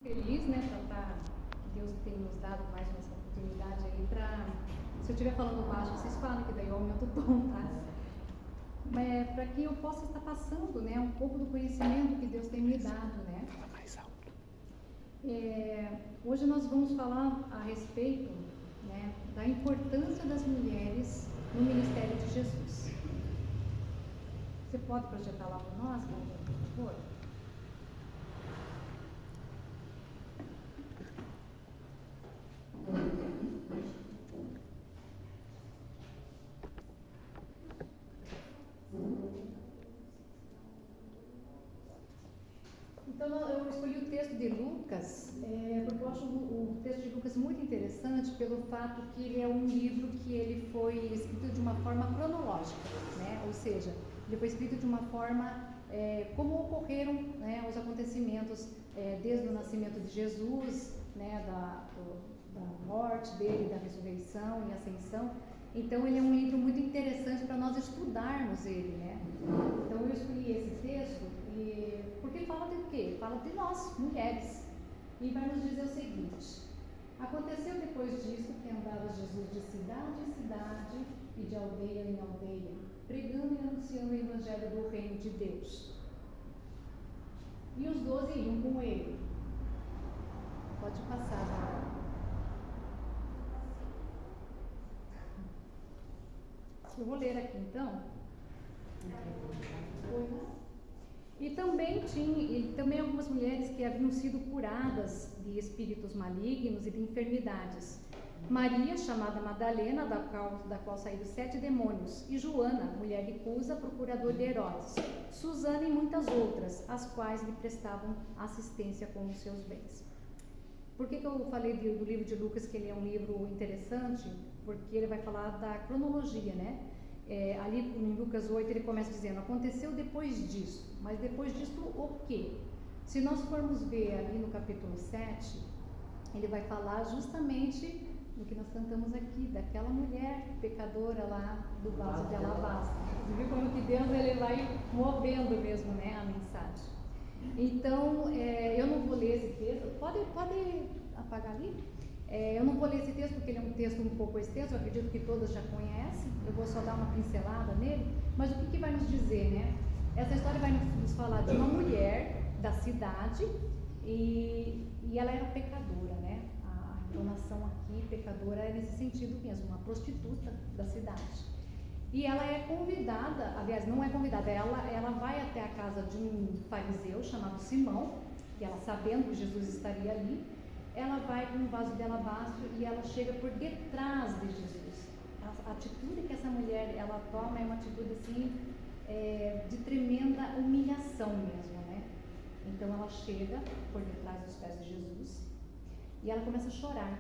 Feliz, né, que Deus tem nos dado mais essa oportunidade aí para, se eu estiver falando baixo, vocês falam que daí eu aumento o tom, tá? Para que eu possa estar passando, né, um pouco do conhecimento que Deus tem me dado, né? Hoje nós vamos falar a respeito, né, da importância das mulheres no ministério de Jesus. Você pode projetar lá para nós, por favor? Então eu escolhi o texto de Lucas, porque eu acho o texto de Lucas muito interessante pelo fato que ele é um livro que ele foi escrito de uma forma cronológica, né? Ou seja, ele foi escrito de uma forma como ocorreram, né, os acontecimentos desde o nascimento de Jesus, né, da morte dele, da ressurreição e ascensão. Então ele é um livro muito interessante para nós estudarmos ele, né? Então eu escolhi esse texto porque fala de quê? Fala de nós, mulheres. E vai nos dizer o seguinte: aconteceu depois disso que andava Jesus de cidade em cidade e de aldeia em aldeia, pregando e anunciando o evangelho do reino de Deus. E os 12 iam com ele. Pode passar. Eu vou ler aqui então. E também algumas mulheres que haviam sido curadas de espíritos malignos e de enfermidades. Maria, chamada Madalena, da qual saíram 7 demônios, e Joana, mulher de Cusa, procurador de Herodes, Susana e muitas outras, as quais lhe prestavam assistência com os seus bens. Por que eu falei do livro de Lucas, que ele é um livro interessante? Porque ele vai falar da cronologia, né? Ali em Lucas 8 ele começa dizendo: aconteceu depois disso. Mas depois disso o quê? Se nós formos ver ali no capítulo 7, ele vai falar justamente do que nós cantamos aqui, daquela mulher pecadora lá do vaso de alabastro. Você viu como que Deus ele vai movendo mesmo, né, a mensagem. Então, eu não vou ler esse texto. Pode apagar ali? Eu não vou ler esse texto porque ele é um texto um pouco extenso, eu acredito que todas já conhecem, eu vou só dar uma pincelada nele, mas o que vai nos dizer, né? Essa história vai nos falar de uma mulher da cidade e ela era pecadora, né? A entonação aqui, pecadora, é nesse sentido mesmo, uma prostituta da cidade. E ela é convidada, aliás, não é convidada, ela vai até a casa de um fariseu chamado Simão, que ela, sabendo que Jesus estaria ali, ela vai com um vaso de alabastro e ela chega por detrás de Jesus. A atitude que essa mulher ela toma é uma atitude assim, de tremenda humilhação mesmo, né? Então ela chega por detrás dos pés de Jesus e ela começa a chorar.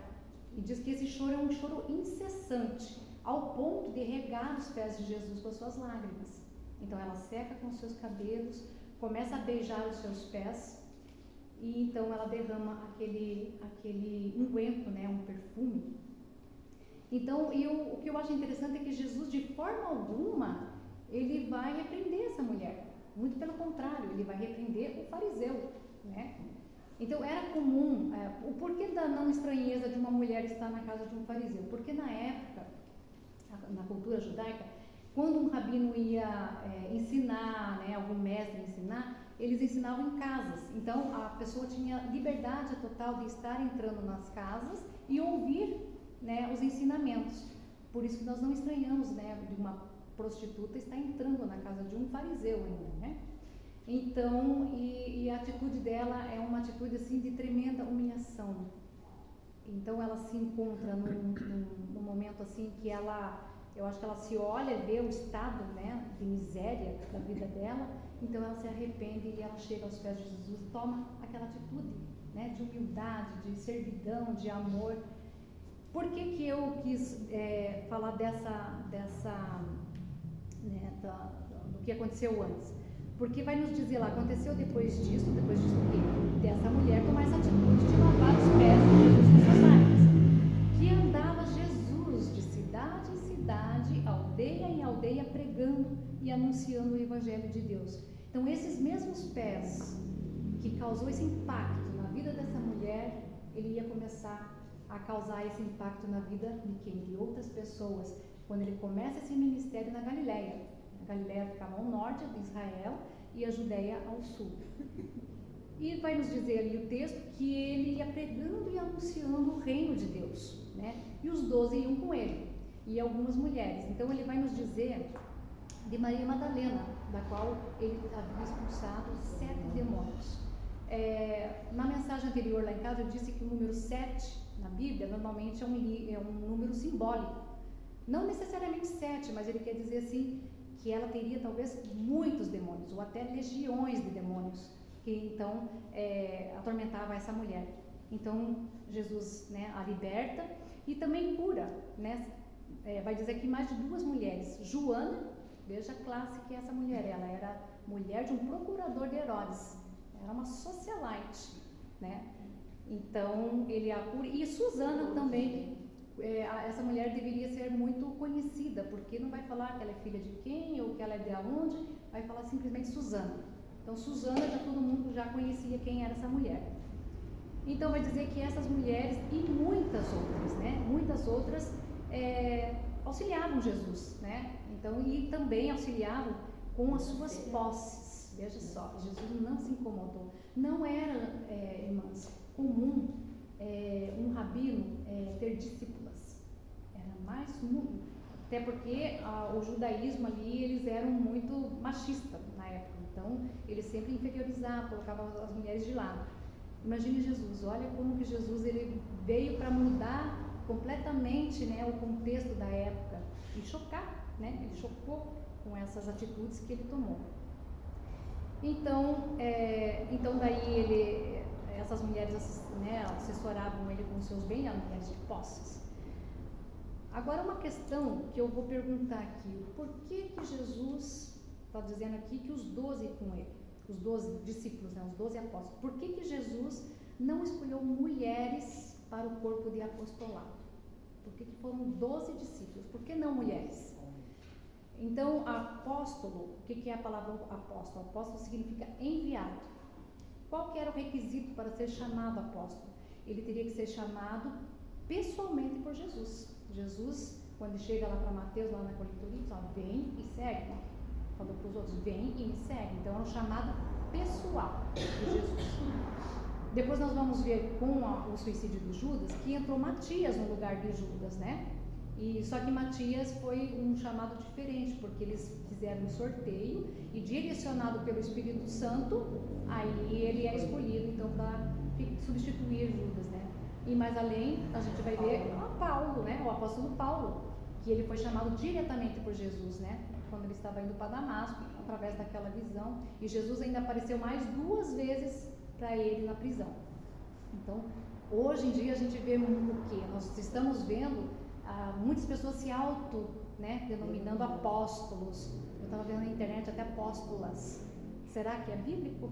E diz que esse choro é um choro incessante, ao ponto de regar os pés de Jesus com as suas lágrimas. Então ela seca com os seus cabelos, começa a beijar os seus pés. E então ela derrama aquele unguento, né, um perfume. Então, o que eu acho interessante é que Jesus, de forma alguma, ele vai repreender essa mulher. Muito pelo contrário, ele vai repreender o fariseu, né? Então, era comum, o porquê da não estranheza de uma mulher estar na casa de um fariseu? Porque na época, na cultura judaica, quando um rabino ia ensinar, né, algum mestre ensinar, eles ensinavam em casas. Então a pessoa tinha liberdade total de estar entrando nas casas e ouvir, né, os ensinamentos. Por isso que nós não estranhamos, né, de uma prostituta estar entrando na casa de um fariseu ainda, né? Então, e a atitude dela é uma atitude assim de tremenda humilhação. Então ela se encontra num momento assim que eu acho que ela se olha e vê o estado, né, de miséria da vida dela. Então ela se arrepende e ela chega aos pés de Jesus e toma aquela atitude, né, de humildade, de servidão, de amor. Por que eu quis falar do que aconteceu antes? Porque vai nos dizer lá, aconteceu depois disso o quê? Dessa mulher tomar essa atitude de lavar os pés de Jesus com suas lágrimas. Que andava Jesus de cidade em cidade, aldeia em aldeia, pregando e anunciando o evangelho de Deus. Então esses mesmos pés que causou esse impacto na vida vida dessa mulher, ele ia começar a causar esse impacto na vida de quem? De outras pessoas. Quando ele começa esse ministério na Galileia. A Galileia ficava ao norte de Israel e a Judéia ao sul. E vai nos dizer ali o texto que ele ia pregando e anunciando o reino de Deus, né? E os 12 iam com ele, e algumas mulheres. Então ele vai nos dizer de Maria Madalena, da qual ele havia expulsado 7 demônios. Na mensagem anterior lá em casa eu disse que o número 7 na Bíblia normalmente é um número simbólico. Não necessariamente 7, mas ele quer dizer assim que ela teria talvez muitos demônios, ou até legiões de demônios, que então atormentava essa mulher. Então Jesus, né, a liberta e também cura, né? Vai dizer que mais de 2 mulheres. Joana, veja a classe que essa mulher, ela era mulher de um procurador de Herodes, era uma socialite, né? Então ele a cura. E Susana também, essa mulher deveria ser muito conhecida, porque não vai falar que ela é filha de quem ou que ela é de onde, vai falar simplesmente Susana. Então Susana, já todo mundo já conhecia quem era essa mulher. Então vai dizer que essas mulheres e muitas outras, né? Muitas outras auxiliavam Jesus, né? Então, e também auxiliavam com as suas posses. Veja só, Jesus não se incomodou. Não era, irmãs, comum um rabino ter discípulas. Era mais comum. Até porque o judaísmo ali, eles eram muito machistas na época. Então, eles sempre inferiorizavam, colocavam as mulheres de lado. Imagine Jesus, olha como que Jesus ele veio para mudar completamente, né, o contexto da época e chocar, né? Ele chocou com essas atitudes que ele tomou. Então daí essas mulheres, né, assessoravam ele com seus bens, as mulheres de posses. Agora uma questão que eu vou perguntar aqui: por que Jesus está dizendo aqui que os 12 com ele, os 12 discípulos, né, os 12 apóstolos, por que Jesus não escolheu mulheres para o corpo de apostolado? Por que foram 12 discípulos? Por que não mulheres? Então, apóstolo, o que é a palavra apóstolo? Apóstolo significa enviado. Qual que era o requisito para ser chamado apóstolo? Ele teria que ser chamado pessoalmente por Jesus. Jesus, quando chega lá para Mateus, lá na coletoria, diz: vem e segue. Falou para os outros: vem e me segue. Então, é um chamado pessoal de Jesus. Depois nós vamos ver com o suicídio de Judas que entrou Matias no lugar de Judas, né? E só que Matias foi um chamado diferente, porque eles fizeram um sorteio e, direcionado pelo Espírito Santo, aí ele é escolhido então para substituir Judas, né? E mais além a gente vai ver Paulo, né? O apóstolo Paulo, que ele foi chamado diretamente por Jesus, né? Quando ele estava indo para Damasco, através daquela visão, e Jesus ainda apareceu mais 2 vezes para ele na prisão. Então, hoje em dia a gente vê o que? Nós estamos vendo muitas pessoas se denominando apóstolos. Eu estava vendo na internet até apóstolas. Será que é bíblico?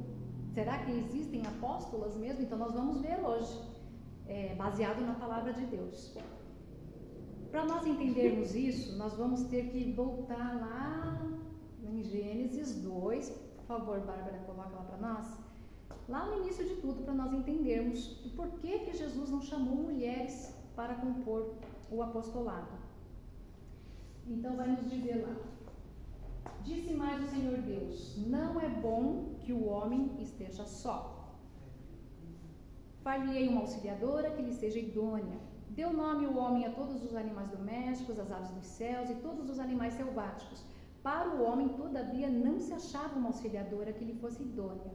Será que existem apóstolas mesmo? Então nós vamos ver hoje, baseado na palavra de Deus. Para nós entendermos isso, nós vamos ter que voltar lá em Gênesis 2. Por favor, Bárbara, coloca lá para nós. Lá no início de tudo, para nós entendermos o porquê que Jesus não chamou mulheres para compor o apostolado. Então vai nos dizer lá: disse mais o Senhor Deus: não é bom que o homem esteja só. Far-lhe-ei uma auxiliadora que lhe seja idônea. Deu nome o homem a todos os animais domésticos, às aves dos céus e todos os animais selváticos. Para o homem, todavia, não se achava uma auxiliadora que lhe fosse idônea.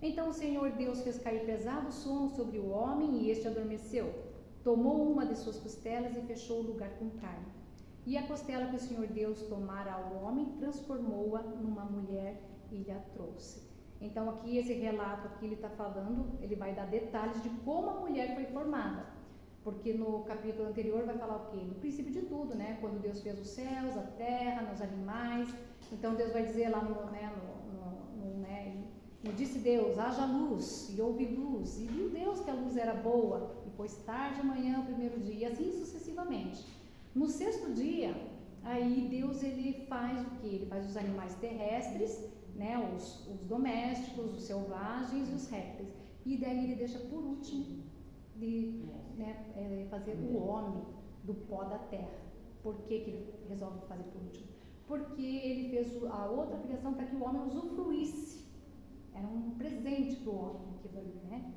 Então o Senhor Deus fez cair pesado sono sobre o homem e este adormeceu. Tomou uma de suas costelas e fechou o lugar com carne. E a costela que o Senhor Deus tomara ao homem, transformou-a numa mulher e lhe a trouxe. Então aqui esse relato que ele está falando, ele vai dar detalhes de como a mulher foi formada. Porque no capítulo anterior vai falar o quê? No princípio de tudo, né? Quando Deus fez os céus, a terra, os animais. Então Deus vai dizer lá e disse Deus: haja luz, e houve luz. E viu Deus que a luz era boa, e pôs tarde de manhã o primeiro dia, e assim sucessivamente. No 6º dia, aí Deus ele faz o quê? Ele faz os animais terrestres, né? Os domésticos, os selvagens e os répteis. E daí ele deixa por último de, né, fazer o homem do pó da terra. Por que ele resolve fazer por último? Porque ele fez a outra criação para que o homem usufruísse. Era um presente para o homem aquilo ali, né?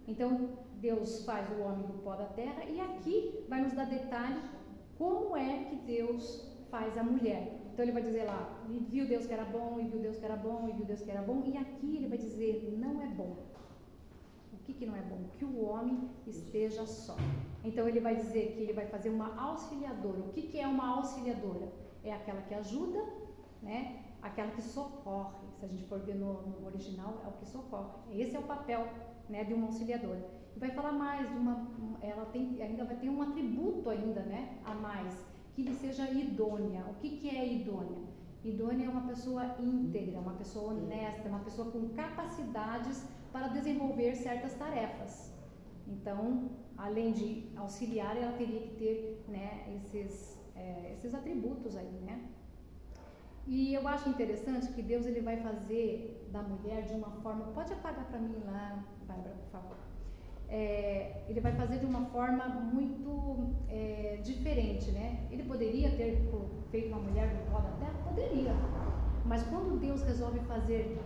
Então Deus faz o homem do pó da terra, e aqui vai nos dar detalhe como é que Deus faz a mulher. Então ele vai dizer lá, e viu Deus que era bom, e viu Deus que era bom, e viu Deus que era bom, e aqui ele vai dizer, não é bom. O que não é bom? Que o homem esteja só. Então ele vai dizer que ele vai fazer uma auxiliadora. O que é uma auxiliadora? É aquela que ajuda, né? Aquela que socorre. Se a gente for ver no original, é o que socorre. Esse é o papel, né, de uma auxiliadora. E vai falar mais de ainda vai ter um atributo ainda, né, a mais, que lhe seja idônea. O que é idônea? Idônea é uma pessoa íntegra, uma pessoa honesta, uma pessoa com capacidades para desenvolver certas tarefas. Então, além de auxiliar, ela teria que ter, né, esses atributos aí, né? E eu acho interessante que Deus ele vai fazer da mulher de uma forma, pode apagar para mim lá, Bárbara, por favor. Ele vai fazer de uma forma muito diferente, né? Ele poderia ter feito uma mulher do pó da terra? Poderia. Mas quando Deus resolve fazer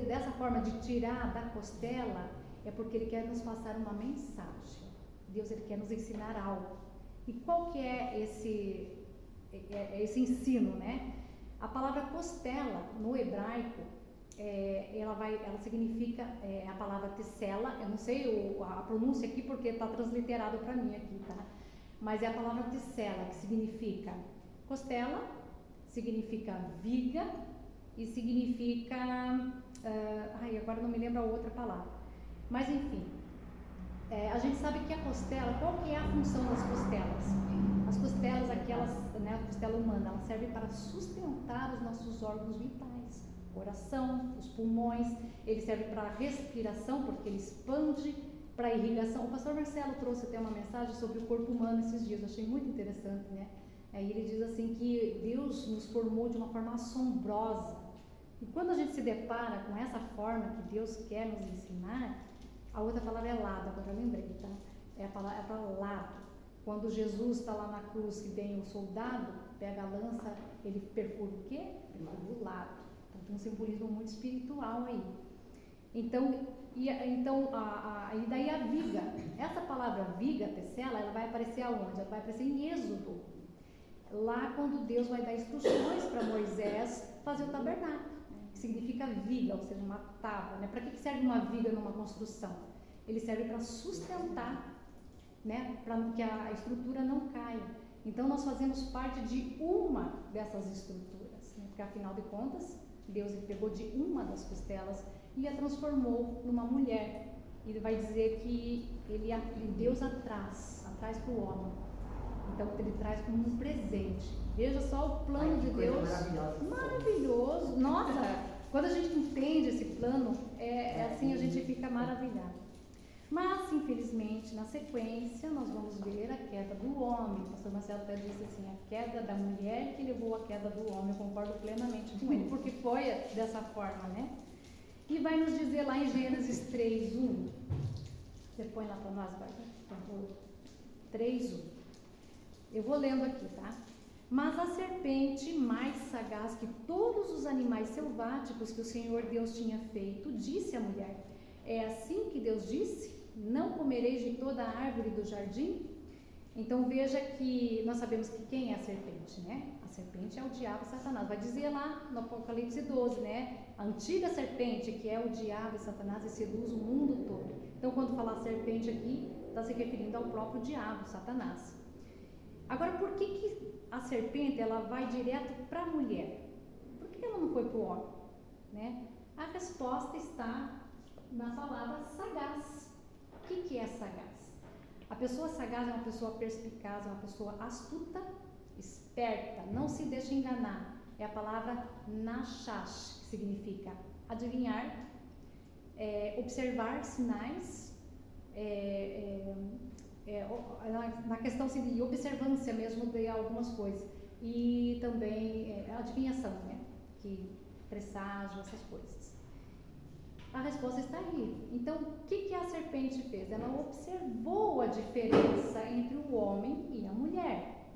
dessa forma de tirar da costela, é porque Ele quer nos passar uma mensagem. Deus ele quer nos ensinar algo. E qual que é esse ensino, né? A palavra costela, no hebraico, ela significa a palavra tessela. Eu não sei a pronúncia aqui porque está transliterado para mim aqui, tá? Mas é a palavra tessela, que significa costela, significa viga e significa... agora não me lembro a outra palavra. Mas enfim, a gente sabe que a costela, qual que é a função das costelas? As costelas, aquelas, né, a costela humana, ela serve para sustentar os nossos órgãos vitais. Coração, os pulmões, ele serve para a respiração, porque ele expande, para a irrigação. O pastor Marcelo trouxe até uma mensagem sobre o corpo humano esses dias, eu achei muito interessante, né? Aí ele diz assim que Deus nos formou de uma forma assombrosa. E quando a gente se depara com essa forma que Deus quer nos ensinar, a outra palavra é lado, agora eu lembrei, tá? É a palavra lado. Quando Jesus está lá na cruz, que vem o soldado, pega a lança, ele perfura o quê? Perfura o lado. Então tem um simbolismo muito espiritual aí. Então daí a viga. Essa palavra viga, tessela, ela vai aparecer aonde? Ela vai aparecer em Êxodo. Lá quando Deus vai dar instruções para Moisés fazer o tabernáculo, que significa viga, ou seja, uma tábua, né? Para que serve uma viga numa construção? Ele serve para sustentar, né? Para que a estrutura não caia. Então nós fazemos parte de uma dessas estruturas, né? Porque afinal de contas, Deus ele pegou de uma das costelas e a transformou numa mulher. Ele vai dizer que Deus traz para o homem. Então ele traz como um presente. Veja só o plano de Deus. Maravilhoso. Nossa, quando a gente entende esse plano, assim a gente fica maravilhado. Mas, infelizmente, na sequência, nós vamos ver a queda do homem. O pastor Marcelo até disse assim, a queda da mulher que levou a queda do homem. Eu concordo plenamente com ele, porque foi dessa forma, né? E vai nos dizer lá em Gênesis 3:1. Você põe lá para nós, Bárbara, por favor. 3:1. Eu vou lendo aqui, tá? Mas a serpente, mais sagaz que todos os animais selváticos que o Senhor Deus tinha feito, disse à mulher, é assim que Deus disse? Não comereis de toda a árvore do jardim? Então veja que nós sabemos que quem é a serpente, né? A serpente é o diabo e Satanás. Vai dizer lá no Apocalipse 12, né? A antiga serpente, que é o diabo e Satanás, e seduz o mundo todo. Então quando falar serpente aqui, está se referindo ao próprio diabo, Satanás. Agora, por que a serpente ela vai direto para a mulher? Por que ela não foi para o homem? Né? A resposta está na palavra sagaz. O que é sagaz? A pessoa sagaz é uma pessoa perspicaz, é uma pessoa astuta, esperta, não se deixa enganar. É a palavra nachash, que significa adivinhar, observar sinais, na questão assim, de observância mesmo de algumas coisas. E também adivinhação, né? Que presságio, essas coisas. A resposta está aí. Então, o que a serpente fez? Ela observou a diferença entre o homem e a mulher.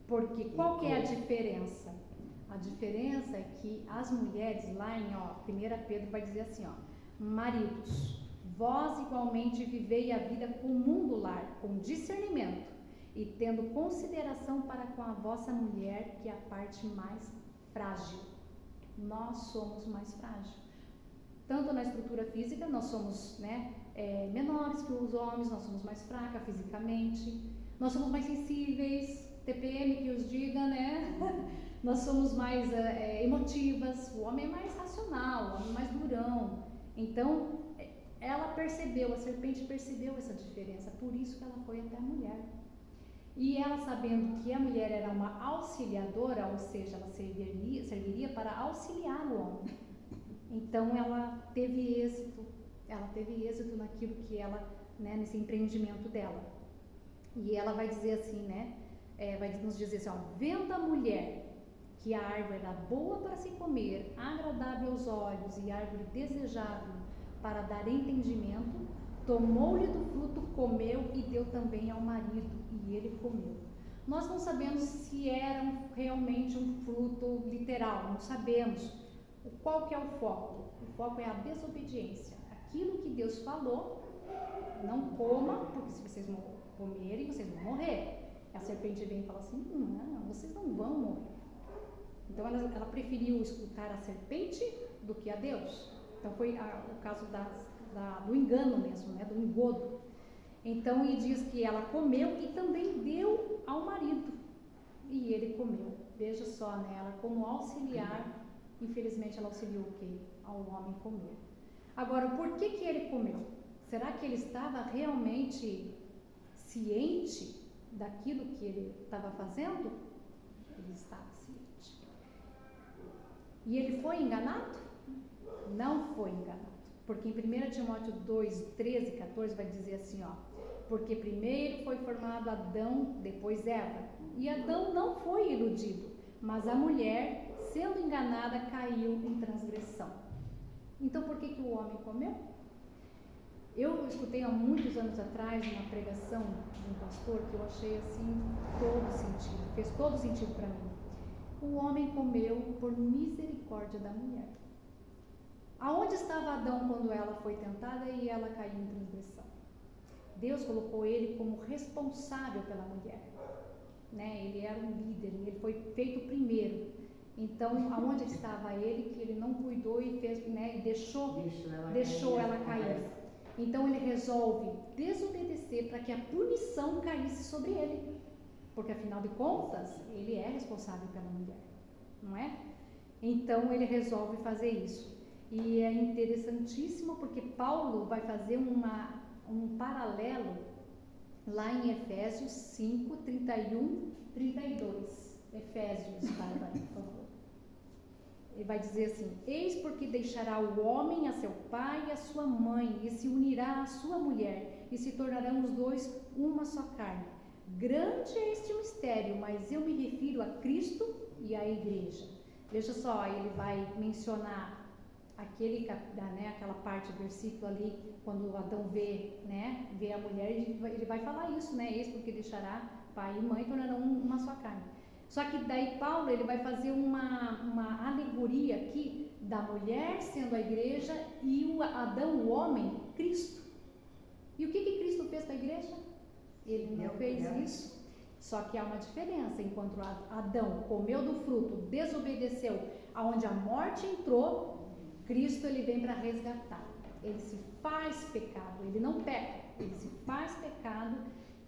Porque qual que é a diferença? A diferença é que as mulheres, lá em 1 Pedro vai dizer assim, maridos, vós igualmente vivei a vida comum do lar, com discernimento, e tendo consideração para com a vossa mulher, que é a parte mais frágil. Nós somos mais frágeis. Tanto na estrutura física, nós somos menores que os homens, nós somos mais fracas fisicamente, nós somos mais sensíveis, TPM que os diga, nós somos mais emotivas, o homem é mais racional, o homem é mais durão. Então, ela percebeu, a serpente percebeu essa diferença, por isso que ela foi até a mulher. E ela, sabendo que a mulher era uma auxiliadora, ou seja, ela serviria para auxiliar o homem. Então ela teve êxito naquilo que ela, nesse empreendimento dela. E ela vai dizer assim, vai nos dizer assim, vendo a mulher que a árvore era boa para se comer, agradável aos olhos e árvore desejável para dar entendimento, tomou-lhe do fruto, comeu e deu também ao marido, e ele comeu. Nós não sabemos se era realmente um fruto literal, não sabemos. Qual que é o foco? O foco é a desobediência. Aquilo que Deus falou, não coma, porque se vocês comerem, vocês vão morrer. A serpente vem e fala assim, não, vocês não vão morrer. Então ela preferiu escutar a serpente do que a Deus. Então foi o caso do engano mesmo, do engodo. Então ele diz que ela comeu e também deu ao marido. E ele comeu. Veja só, ela como auxiliar. Infelizmente ela auxiliou o quê? Ao homem comer. Agora, por que ele comeu? Será que ele estava realmente ciente daquilo que ele estava fazendo? Ele estava ciente. E ele foi enganado? Não foi enganado. Porque em 1 Timóteo 2, 13 e 14 vai dizer assim, porque primeiro foi formado Adão, depois Eva. E Adão não foi iludido, mas a mulher, sendo enganada, caiu em transgressão. Então, por que o homem comeu? Eu escutei há muitos anos atrás uma pregação de um pastor que eu achei assim, fez todo sentido para mim. O homem comeu por misericórdia da mulher. Aonde estava Adão quando ela foi tentada e ela caiu em transgressão? Deus colocou ele como responsável pela mulher. Ele era um líder, ele foi feito primeiro. Então, aonde estava ele que ele não cuidou e fez, e deixou ela cair. Então ele resolve desobedecer para que a punição caísse sobre ele. Porque afinal de contas, ele é responsável pela mulher, não é? Então ele resolve fazer isso. E é interessantíssimo porque Paulo vai fazer um paralelo lá em Efésios 5, 31, 32. Efésios, Bárbara, por favor. Ele vai dizer assim, eis porque deixará o homem a seu pai e a sua mãe, e se unirá à sua mulher, e se tornarão os dois uma só carne. Grande é este mistério, mas eu me refiro a Cristo e à igreja. Veja só, ele vai mencionar aquela parte do versículo ali, quando Adão vê a mulher, ele vai falar isso, eis porque deixará pai e mãe, tornarão uma só carne. Só que daí Paulo ele vai fazer uma alegoria aqui da mulher sendo a igreja e o Adão, o homem, Cristo. E o que Cristo fez para a igreja? Ele não fez isso. Só que há uma diferença. Enquanto Adão comeu do fruto, desobedeceu, aonde a morte entrou, Cristo ele vem para resgatar. Ele se faz pecado, ele não peca, ele se faz pecado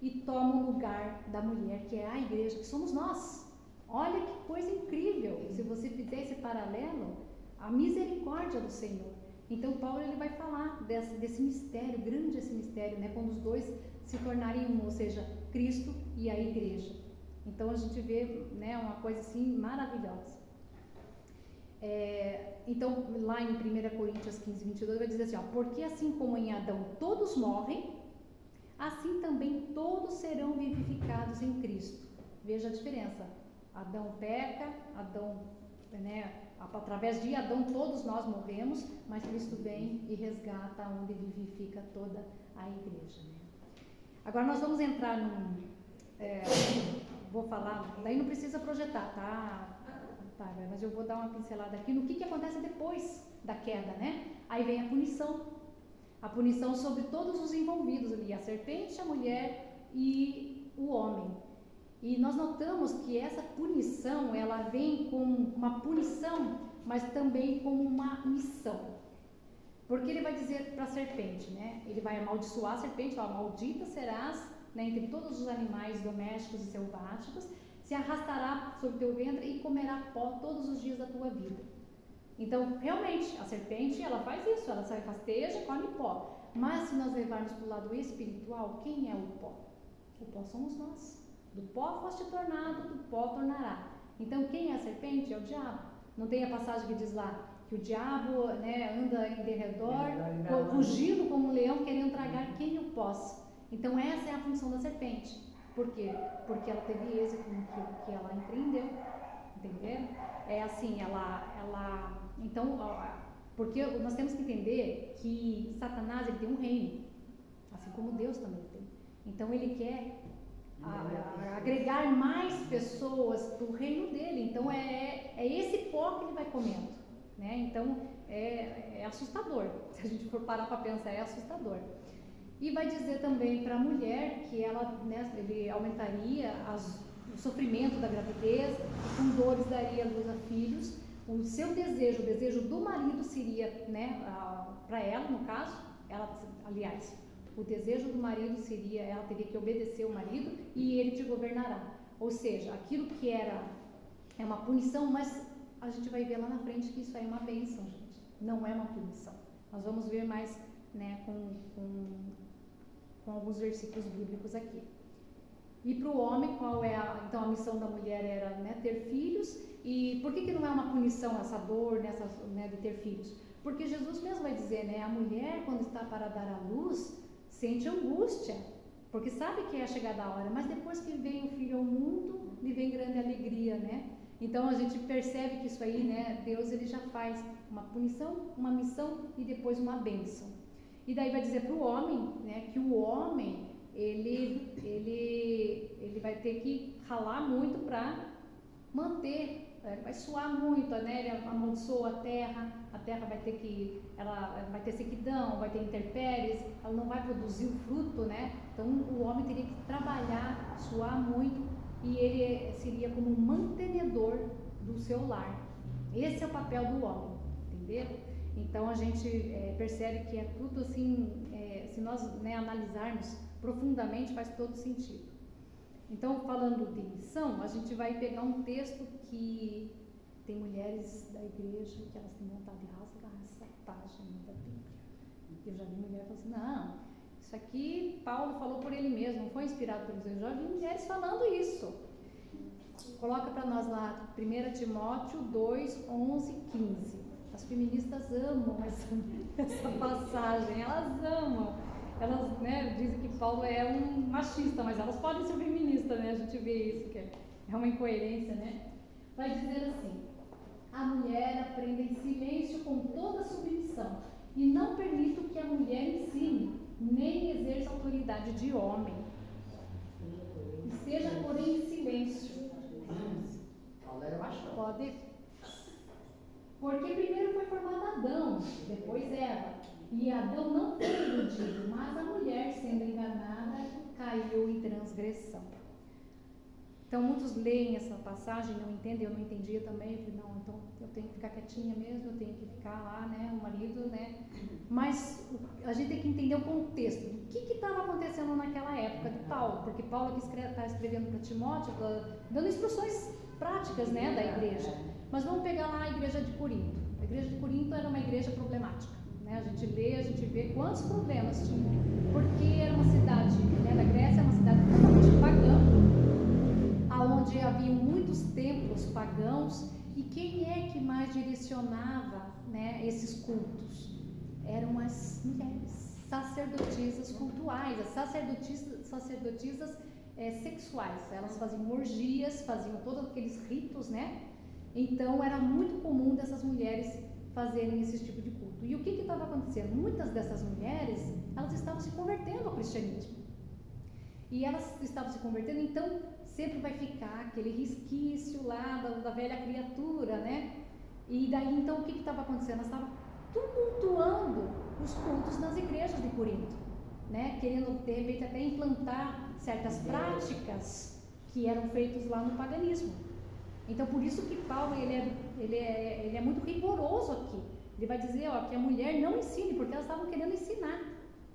e toma o lugar da mulher, que é a igreja, que somos nós. Olha que coisa incrível, se você fizer esse paralelo, a misericórdia do Senhor. Então Paulo ele vai falar desse mistério, grande esse mistério, quando os dois se tornarem um, ou seja, Cristo e a igreja. Então a gente vê uma coisa assim maravilhosa. Então lá em 1 Coríntios 15, 22 vai dizer assim, porque assim como em Adão todos morrem, assim também todos serão vivificados em Cristo. Veja a diferença. Adão peca, Adão através de Adão todos nós morremos, mas Cristo vem e resgata onde vivifica toda a igreja, né? Agora nós vamos entrar vou falar, daí não precisa projetar, tá, mas eu vou dar uma pincelada aqui no que acontece depois da queda, né? Aí vem a punição sobre todos os envolvidos ali, a serpente, a mulher e o homem. E nós notamos que essa punição, ela vem como uma punição, mas também como uma missão. Porque ele vai dizer para a serpente, né? Ele vai amaldiçoar a serpente, maldita serás, né, entre todos os animais domésticos e selváticos, se arrastará sobre o teu ventre e comerá pó todos os dias da tua vida. Então, realmente, a serpente, ela faz isso, ela sai rasteja, come pó. Mas se nós levarmos para o lado espiritual, quem é o pó? O pó somos nós. Do pó foste tornado, do pó tornará. Então, quem é a serpente? É o diabo. Não tem a passagem que diz lá que o diabo, né, anda em derredor, rugindo como um leão, querendo tragar quem o possa. Então, essa é a função da serpente. Por quê? Porque ela teve êxito naquilo que ela empreendeu. Entenderam? É assim, então, porque nós temos que entender que Satanás, ele tem um reino, assim como Deus também tem. Então, ele quer agregar mais pessoas do reino dele. Então, é esse pó que ele vai comendo, né? Então, é assustador. Se a gente for parar para pensar, é assustador. E vai dizer também para a mulher que ele aumentaria o sofrimento da gravidez, com dores daria luz a filhos. O seu desejo, o desejo do marido seria, né, para ela, no caso, aliás, o desejo do marido seria, ela teria que obedecer o marido e ele te governará. Ou seja, aquilo que é uma punição, mas a gente vai ver lá na frente que isso aí é uma bênção, gente. Não é uma punição. Nós vamos ver mais, né, com alguns versículos bíblicos aqui. E para o homem, qual é então a missão da mulher era, né, ter filhos. E por que não é uma punição essa dor, né, de ter filhos? Porque Jesus mesmo vai dizer, né, a mulher quando está para dar à luz sente angústia, porque sabe que é a chegada a hora, mas depois que vem o filho ao mundo, lhe vem grande alegria, né? Então a gente percebe que isso aí, né, Deus ele já faz uma punição, uma missão e depois uma bênção. E daí vai dizer para o homem, né, que o homem ele vai ter que ralar muito para manter, vai suar muito, né? Ele amaldiçoa a terra ela vai ter sequidão, vai ter intempéries, ela não vai produzir o fruto, né? Então o homem teria que trabalhar, suar muito, e ele seria como um mantenedor do seu lar. Esse é o papel do homem, entendeu? Então a gente percebe que é tudo assim, se nós, né, analisarmos profundamente, faz todo sentido. Então, falando de missão, a gente vai pegar um texto que tem mulheres da igreja que elas têm vontade de rasgar essa página da Bíblia. Eu já vi mulher falando assim, não, isso aqui Paulo falou por ele mesmo, não foi inspirado por Deus. Eu já vi mulheres falando isso. Coloca para nós lá 1 Timóteo 2, 11 e 15. As feministas amam essa passagem, elas amam. Elas, né, dizem que Paulo é um machista, mas elas podem ser feministas, né? A gente vê isso, que é uma incoerência, né? Vai dizer assim: a mulher aprenda em silêncio com toda submissão, e não permita que a mulher ensine, nem exerça autoridade de homem. Esteja, porém, em silêncio. Pode. Porque primeiro foi formado Adão, depois Eva. E Adão não foi iludido, mas a mulher, sendo enganada, caiu em transgressão. Então, muitos leem essa passagem, não entendem, eu não entendia também. Eu falei, não, então eu tenho que ficar quietinha mesmo, eu tenho que ficar lá, né, o marido, né. Mas a gente tem que entender o contexto. O que estava acontecendo naquela época de Paulo? Porque Paulo aqui está escrevendo para Timóteo, dando instruções práticas, né, da igreja. Mas vamos pegar lá a igreja de Corinto. A igreja de Corinto era uma igreja problemática. A gente lê, a gente vê quantos problemas tinha, porque era uma cidade, né, da Grécia, uma cidade totalmente pagã, onde havia muitos templos pagãos, e quem é que mais direcionava, né, esses cultos? Eram as mulheres, sacerdotisas cultuais, as sacerdotisas sexuais. Elas faziam orgias, faziam todos aqueles ritos, né? Então era muito comum dessas mulheres fazerem esse tipo de culto. E o que estava acontecendo? Muitas dessas mulheres, elas estavam se convertendo ao cristianismo. E elas estavam se convertendo, então sempre vai ficar aquele resquício lá da velha criatura, né? E daí então o que estava acontecendo? Elas estavam tumultuando os cultos nas igrejas de Corinto, né? Querendo de repente até implantar certas práticas que eram feitas lá no paganismo. Então por isso que Paulo ele é muito rigoroso aqui. Ele vai dizer, ó, que a mulher não ensine, porque elas estavam querendo ensinar,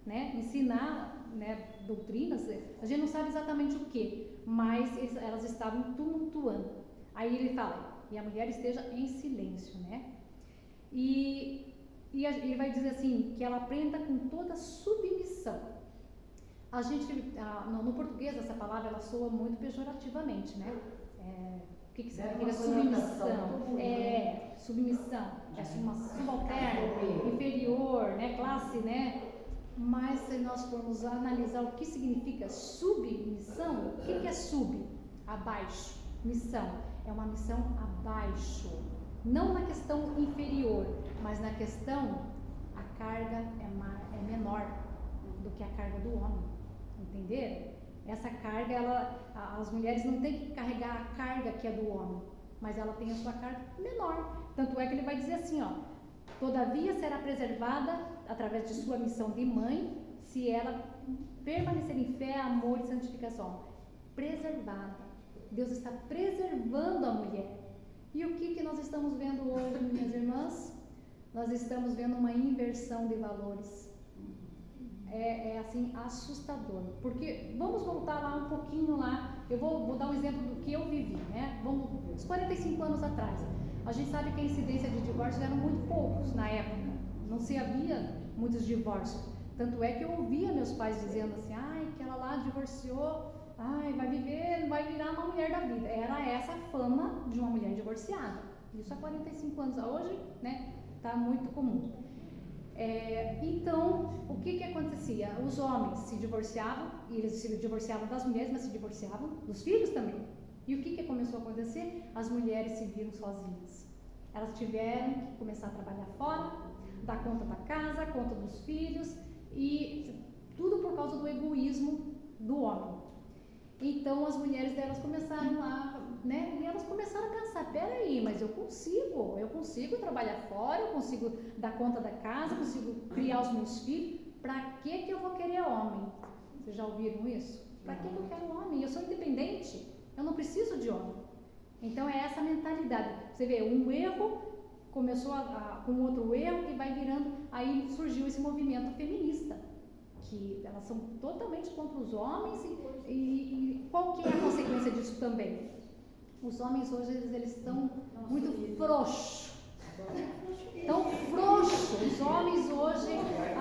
né? Ensinar, né, doutrinas, a gente não sabe exatamente o que, mas elas estavam tumultuando. Aí ele fala, e a mulher esteja em silêncio, né? E ele vai dizer assim, que ela aprenda com toda submissão. A gente, no português, essa palavra, ela soa muito pejorativamente, né? O que significa submissão? Submissão. É uma subalterna, inferior, né? Classe, né? Mas se nós formos analisar o que significa submissão, o que é sub? Abaixo. Missão. É uma missão abaixo. Não na questão inferior, mas na questão, a carga é menor do que a carga do homem. Entenderam? Essa carga, as mulheres não têm que carregar a carga que é do homem, mas ela tem a sua carga menor. Tanto é que ele vai dizer assim, ó, todavia será preservada através de sua missão de mãe, se ela permanecer em fé, amor e santificação. Preservada. Deus está preservando a mulher. E o que nós estamos vendo hoje, minhas irmãs? Nós estamos vendo uma inversão de valores. É assim, assustador. Porque, vamos voltar lá um pouquinho lá, eu vou dar um exemplo do que eu vivi, né? Uns 45 anos atrás. A gente sabe que a incidência de divórcios eram muito poucos na época. Não se havia muitos divórcios. Tanto é que eu ouvia meus pais dizendo assim, ai, que ela lá divorciou, ai, vai virar uma mulher da vida. Era essa a fama de uma mulher divorciada. Isso há 45 anos. Hoje, né, tá muito comum. Então, o que acontecia? Os homens se divorciavam, e eles se divorciavam das mulheres, mas se divorciavam dos filhos também. E o que começou a acontecer? As mulheres se viram sozinhas. Elas tiveram que começar a trabalhar fora, dar conta da casa, conta dos filhos, e tudo por causa do egoísmo do homem. Então as mulheres delas começaram a, né, e elas começaram a pensar, peraí, mas eu consigo trabalhar fora, eu consigo dar conta da casa, eu consigo criar os meus filhos, pra que eu vou querer homem? Vocês já ouviram isso? Pra que eu quero homem? Eu sou independente, eu não preciso de homem. Então é essa mentalidade. Você vê, um erro começou com outro erro e vai virando, aí surgiu esse movimento feminista, que elas são totalmente contra os homens e qual que é a consequência disso também? Os homens hoje, eles estão muito frouxos. Tão frouxos. Os homens hoje,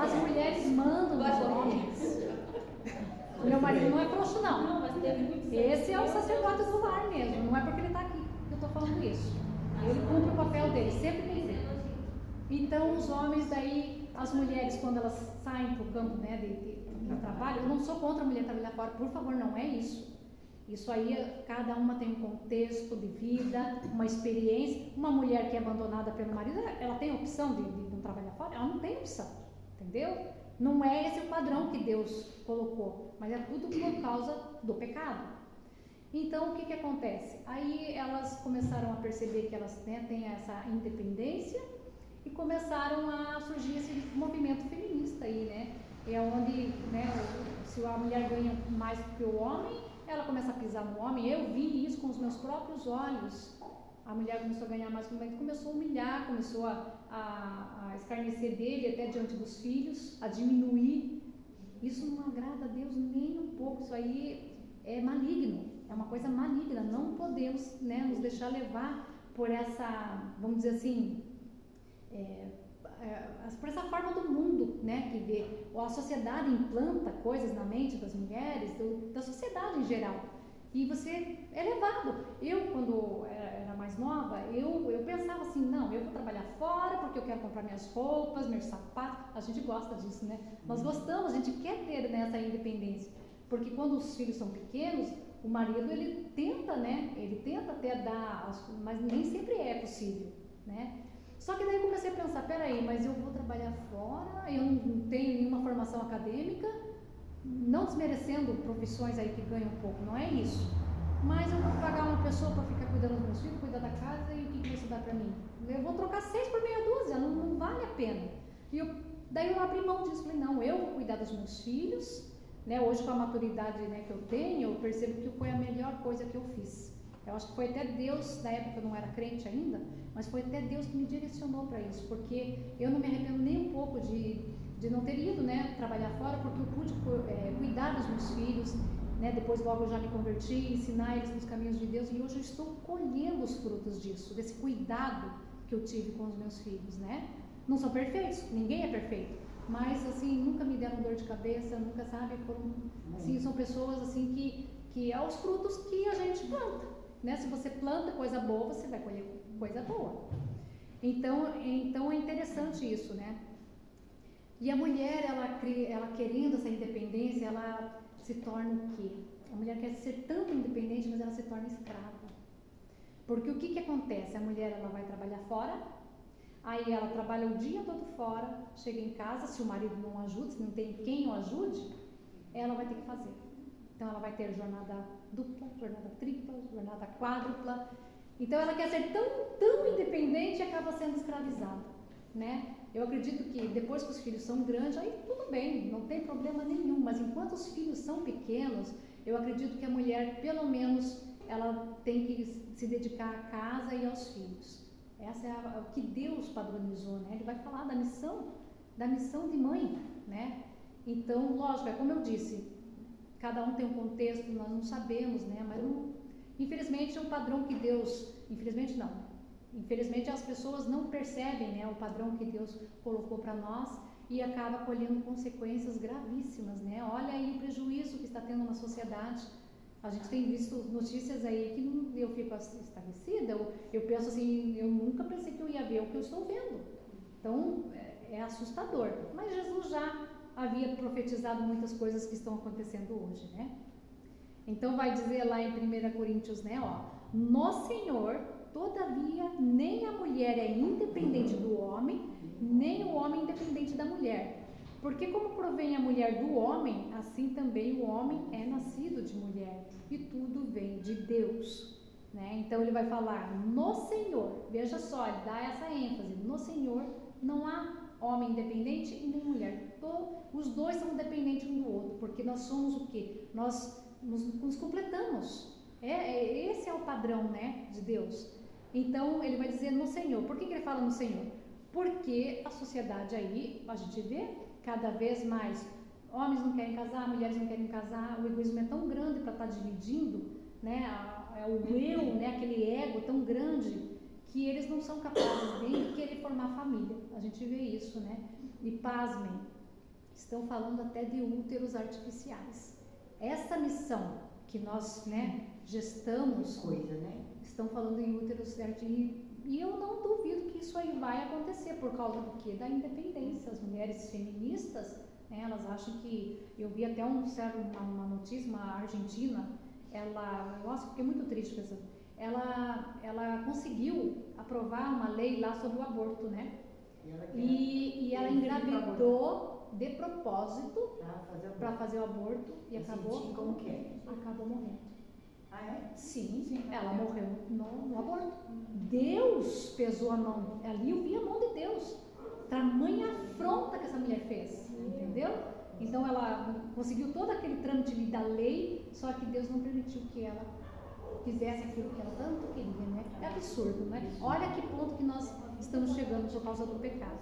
as mulheres mandam nos homens. Meu marido não é frouxo, não. Esse é o sacerdote do lar mesmo. Não é porque ele está aqui que eu estou falando isso. Ele cumpre o papel dele, sempre tem sido. Então, os homens daí, as mulheres, quando elas saem para o campo, né, de trabalho, eu não sou contra a mulher trabalhar fora, por favor, não é isso. Isso aí, cada uma tem um contexto de vida, uma experiência. Uma mulher que é abandonada pelo marido, ela tem a opção de não trabalhar fora? Ela não tem opção, entendeu? Não é esse o padrão que Deus colocou, mas é tudo por causa do pecado. Então, o que acontece? Aí elas começaram a perceber que elas, né, têm essa independência e começaram a surgir esse movimento feminista aí, né? É onde, né, se a mulher ganha mais do que o homem, ela começa a pisar no homem. Eu vi isso com os meus próprios olhos. A mulher começou a ganhar mais do que o homem, começou a humilhar, começou a escarnecer dele até diante dos filhos, a diminuir. Isso não agrada a Deus nem um pouco. Isso aí é maligno, é uma coisa maligna. Não podemos, né, nos deixar levar por essa, vamos dizer assim, por essa forma do mundo, né, que vê. A sociedade implanta coisas na mente das mulheres, da sociedade em geral. E você é levado. Eu, quando era mais nova, eu pensava assim, não, eu vou trabalhar fora porque eu quero comprar minhas roupas, meus sapatos. A gente gosta disso, né? Nós gostamos, a gente quer ter, né, essa independência. Porque quando os filhos são pequenos, o marido, ele tenta, né? Ele tenta até dar, mas nem sempre é possível, né? Só que daí eu comecei a pensar, peraí, mas eu vou trabalhar fora, eu não tenho nenhuma formação acadêmica, não desmerecendo profissões aí que ganham pouco, não é isso. Mas eu vou pagar uma pessoa para ficar cuidando dos meus filhos, cuidar da casa, e o que isso dá para mim? Eu vou trocar 6 por meia dúzia, não vale a pena. Daí eu abri mão disso, falei, não, eu vou cuidar dos meus filhos, né? Hoje com a maturidade, né, que eu tenho, eu percebo que foi a melhor coisa que eu fiz. Eu acho que foi até Deus, na época eu não era crente ainda, mas foi até Deus que me direcionou para isso, porque eu não me arrependo nem um pouco de não ter ido, né, trabalhar fora, porque eu pude cuidar dos meus filhos, né, depois logo eu já me converti, ensinar eles nos caminhos de Deus, e hoje eu estou colhendo os frutos disso, desse cuidado que eu tive com os meus filhos, né. Não são perfeitos, ninguém é perfeito, mas assim, nunca me deram dor de cabeça, nunca, sabe, assim, são pessoas assim que é os frutos que a gente planta, né, se você planta coisa boa, você vai colher coisa boa. Então é interessante isso, né. E a mulher, ela querendo essa independência, ela se torna o quê? A mulher quer ser tanto independente, mas ela se torna escrava. Porque o que acontece? A mulher, ela vai trabalhar fora, aí ela trabalha o dia todo fora, chega em casa, se o marido não ajuda, se não tem quem o ajude, ela vai ter que fazer. Então ela vai ter jornada dupla, jornada tripla, jornada quádrupla. Então ela quer ser tão independente e acaba sendo escravizada, né? Eu acredito que depois que os filhos são grandes, aí tudo bem, não tem problema nenhum, mas enquanto os filhos são pequenos, eu acredito que a mulher, pelo menos, ela tem que se dedicar à casa e aos filhos. Essa é o que Deus padronizou, né? Ele vai falar da missão de mãe, né? Então, lógico, é como eu disse, cada um tem um contexto, nós não sabemos, né? Mas infelizmente o padrão que Deus, infelizmente as pessoas não percebem, né, o padrão que Deus colocou para nós e acaba colhendo consequências gravíssimas, né? Olha aí o prejuízo que está tendo na sociedade. A gente tem visto notícias aí que eu fico estarrecida, eu penso assim, eu nunca pensei que eu ia ver o que eu estou vendo. Então, é assustador. Mas Jesus já havia profetizado muitas coisas que estão acontecendo hoje, né? Então, vai dizer lá em 1 Coríntios, né, ó, no Senhor, todavia, nem a mulher é independente do homem, nem o homem independente da mulher. Porque como provém a mulher do homem, assim também o homem é nascido de mulher, e tudo vem de Deus, né? Então ele vai falar no Senhor, veja só, ele dá essa ênfase, no Senhor não há homem independente e nem mulher, os dois são dependentes um do outro, porque nós somos o quê? Nós nos completamos, esse é o padrão, né, de Deus. Então ele vai dizer no Senhor. Por que ele fala no Senhor? Porque a sociedade aí, a gente vê cada vez mais, homens não querem casar, mulheres não querem casar, o egoísmo é tão grande para estar dividindo, né, o eu, né, aquele ego tão grande, que eles não são capazes nem de querer formar família. A gente vê isso, né? E pasmem, estão falando até de úteros artificiais. Essa missão que nós, né, gestamos, estão falando em úteros artificiais, e eu não duvido que isso aí vai acontecer por causa do quê? Da independência. As mulheres feministas, né, elas acham que, eu vi até uma notícia, uma argentina, nossa, fiquei muito triste com isso. Ela conseguiu aprovar uma lei lá sobre o aborto, né? E ela engravidou de propósito para fazer o aborto e acabou morrendo. Ah, é? Sim, ela morreu no aborto. Deus pesou a mão, ali eu vi a mão de Deus. Tamanha afronta que essa mulher fez, entendeu? Então ela conseguiu todo aquele trâmite da lei, só que Deus não permitiu que ela fizesse aquilo que ela tanto queria, né? É absurdo, né? Olha que ponto que nós estamos chegando por causa do pecado.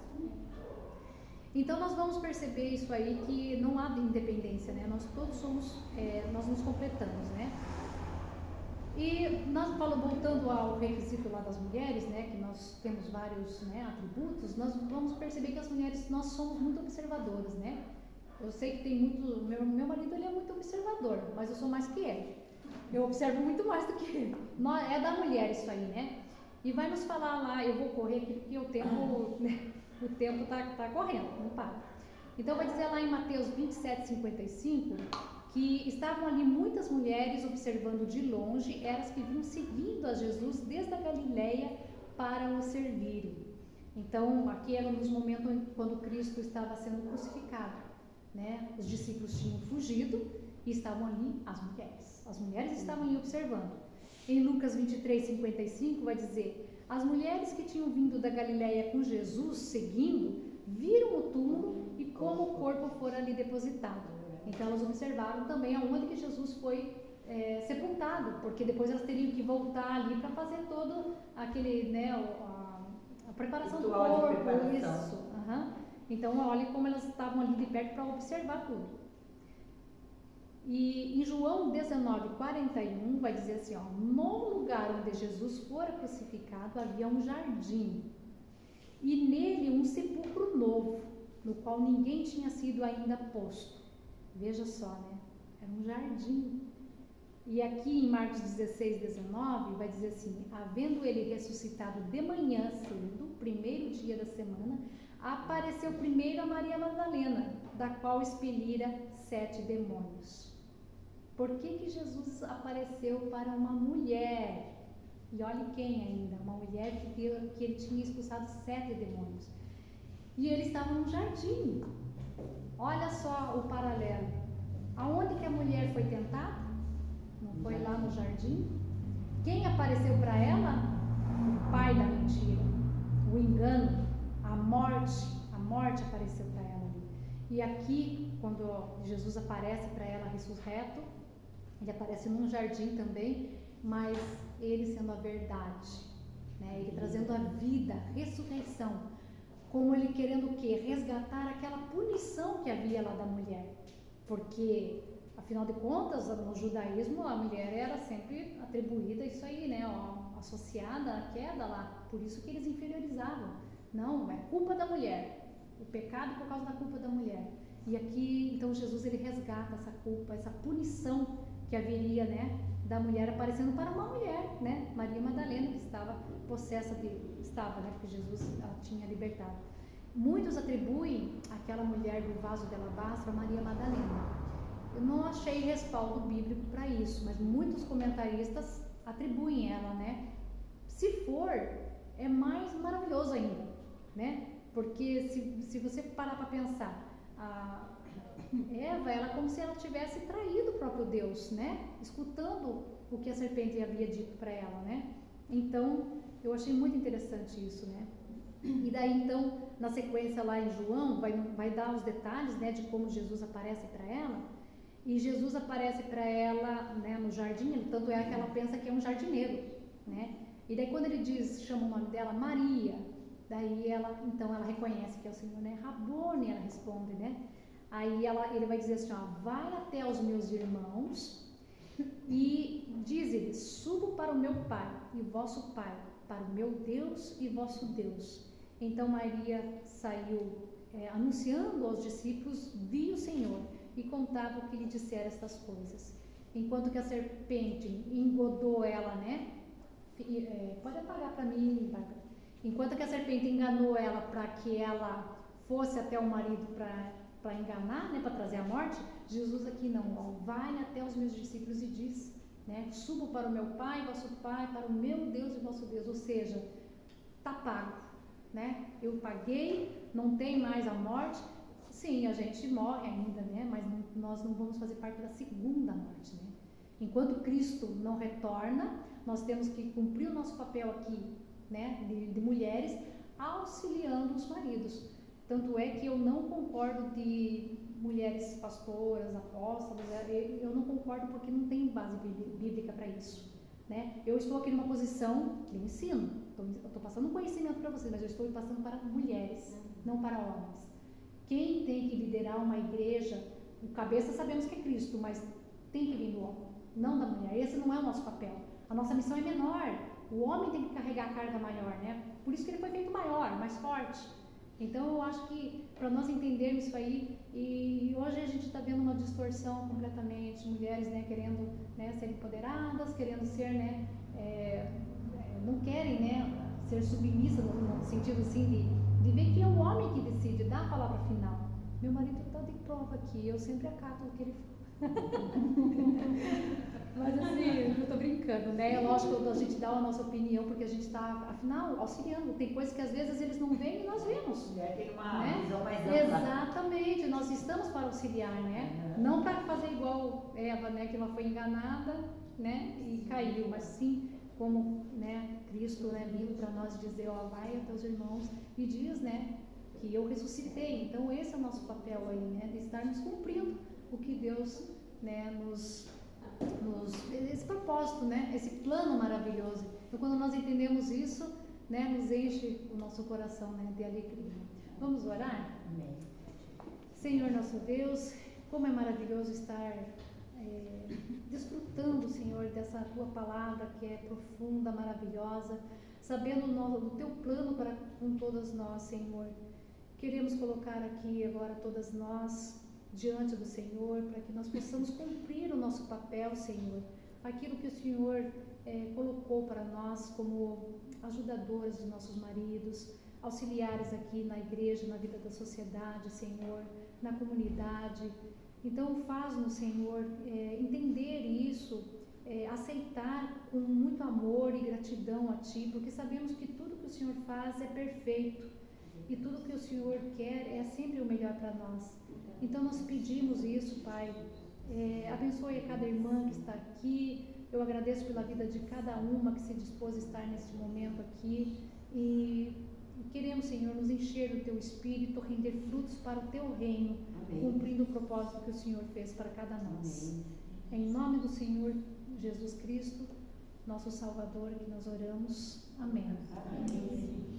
Então nós vamos perceber isso aí, que não há independência, né? Nós todos somos, nós nos completamos, né? E nós voltando ao requisito lá das mulheres, né? Que nós temos vários, né, atributos, nós vamos perceber que as mulheres, nós somos muito observadoras, né? Eu sei que tem muito, meu marido ele é muito observador, mas eu sou mais que ele. Eu observo muito mais do que ele. É da mulher isso aí, né? E vai nos falar lá, eu vou correr aqui porque o tempo, né, o tempo tá correndo, não para. Então vai dizer lá em Mateus 27:55, que estavam ali muitas mulheres observando de longe, elas que vinham seguindo a Jesus desde a Galileia para o servirem. Então, aqui era nos momentos quando Cristo estava sendo crucificado, né? Os discípulos tinham fugido e estavam ali as mulheres. As mulheres estavam ali observando. Em Lucas 23, 55 vai dizer: as mulheres que tinham vindo da Galileia com Jesus seguindo, viram o túmulo e como o corpo fora ali depositado. Então elas observaram também aonde que Jesus foi sepultado, porque depois elas teriam que voltar ali para fazer todo aquele, né, a preparação do corpo, isso. Então olha como elas estavam ali de perto para observar tudo. E em João 19, 41 vai dizer assim, ó: no lugar onde Jesus fora crucificado havia um jardim, e nele um sepulcro novo, no qual ninguém tinha sido ainda posto. Veja só, né? Era um jardim. E aqui em Marcos 16, 19 vai dizer assim: havendo ele ressuscitado de manhã cedo, primeiro dia da semana, apareceu primeiro a Maria Madalena, da qual expelira 7 demônios. Por que Jesus apareceu para uma mulher? E olhe quem ainda, uma mulher que ele tinha expulsado 7 demônios. E ele estava num jardim. Olha só o paralelo. Aonde que a mulher foi tentada? Não foi lá no jardim? Quem apareceu para ela? O pai da mentira, o engano, a morte apareceu para ela ali. E aqui, quando Jesus aparece para ela ressurreto, ele aparece num jardim também, mas ele sendo a verdade, né? Ele trazendo a vida, a ressurreição, como ele querendo o quê? Resgatar aquela punição que havia lá da mulher, porque afinal de contas, no judaísmo, a mulher era sempre atribuída isso aí, né? Ó, associada à queda lá, por isso que eles inferiorizavam. Não, é culpa da mulher, o pecado por causa da culpa da mulher. E aqui, então, Jesus ele resgata essa culpa, essa punição que haveria, né, da mulher aparecendo para uma mulher, né, Maria Madalena, que estava possessa né, porque Jesus a tinha libertado. Muitos atribuem aquela mulher do vaso de alabastro a Maria Madalena. Eu não achei respaldo bíblico para isso, mas muitos comentaristas atribuem ela, né. Se for, é mais maravilhoso ainda, né, porque se você parar para pensar, Eva, ela como se ela tivesse traído o próprio Deus, né? Escutando o que a serpente havia dito para ela, né? Então, eu achei muito interessante isso, né? E daí, então, na sequência lá em João, vai dar os detalhes, né, de como Jesus aparece para ela. E Jesus aparece para ela, né, no jardim, tanto é que ela pensa que é um jardineiro, né? E daí, quando ele chama o nome dela, Maria, daí então ela reconhece que é o Senhor, né? Rabone, ela responde, né? Aí ele vai dizer assim, ó: vai até aos meus irmãos e diz-lhes: subo para o meu Pai e vosso Pai, para o meu Deus e vosso Deus. Então Maria saiu anunciando aos discípulos, viu o Senhor e contava o que lhe dissera estas coisas. Enquanto que a serpente engodou ela, né? Pode apagar para mim, Bárbara. Enquanto que a serpente enganou ela para que ela fosse até o marido para enganar, né, para trazer a morte, Jesus aqui não, ó, vai até os meus discípulos e diz, né, subo para o meu Pai, vosso Pai, para o meu Deus e vosso Deus, ou seja, está pago, né, eu paguei, não tem mais a morte. Sim, a gente morre ainda, né, mas nós não vamos fazer parte da segunda morte, né. Enquanto Cristo não retorna, nós temos que cumprir o nosso papel aqui, né, de mulheres, auxiliando os maridos. Tanto é que eu não concordo de mulheres pastoras, apóstolas, eu não concordo porque não tem base bíblica para isso, né? Eu estou aqui numa posição de ensino, eu estou passando um conhecimento para vocês, mas eu estou passando para mulheres, não para homens. Quem tem que liderar uma igreja, o cabeça sabemos que é Cristo, mas tem que vir do homem, não da mulher. Esse não é o nosso papel. A nossa missão é menor. O homem tem que carregar a carga maior, né? Por isso que ele foi feito maior, mais forte. Então eu acho que para nós entendermos isso aí, e hoje a gente está vendo uma distorção completamente, mulheres, né, querendo, né, ser empoderadas, querendo ser, né, não querem, né, ser submissas no sentido assim de ver que é o homem que decide, dá a palavra final. Meu marido está de prova aqui, eu sempre acato o que ele Mas assim, eu tô brincando, né? É lógico que a gente dá a nossa opinião, porque a gente está, afinal, auxiliando. Tem coisas que às vezes eles não veem e nós vemos. Tem uma né? visão mais ampla. Exatamente, nós estamos para auxiliar, né? Não para fazer igual Eva, né? Que ela foi enganada, né? E caiu, mas sim como, né? Cristo, né? Vindo para nós dizer, ó, vai aos teus irmãos e diz, né? Que eu ressuscitei. Então esse é o nosso papel aí, né? De estarmos cumprindo o que Deus, né? Esse propósito, né? Esse plano maravilhoso. Então quando nós entendemos isso, né? Nos enche o nosso coração, né? De alegria. Vamos orar? Amém. Senhor nosso Deus, como é maravilhoso estar desfrutando, Senhor, dessa tua palavra que é profunda, maravilhosa, sabendo do teu plano para com todas nós, Senhor. Queremos colocar aqui agora todas nós diante do Senhor, para que nós possamos cumprir o nosso papel, Senhor, aquilo que o Senhor colocou para nós como ajudadoras dos nossos maridos, auxiliares aqui na igreja, na vida da sociedade, Senhor, na comunidade. Então faz-nos, Senhor, entender isso, aceitar com muito amor e gratidão a Ti, porque sabemos que tudo que o Senhor faz é perfeito e tudo que o Senhor quer é sempre o melhor para nós. Então nós pedimos isso, Pai. Abençoe a cada irmã que está aqui. Eu agradeço pela vida de cada uma que se dispôs a estar neste momento aqui e queremos, Senhor, nos encher do Teu Espírito, render frutos para o Teu reino, Amém. Cumprindo o propósito que o Senhor fez para cada nós. Amém. Em nome do Senhor Jesus Cristo, nosso Salvador, que nós oramos. Amém. Amém.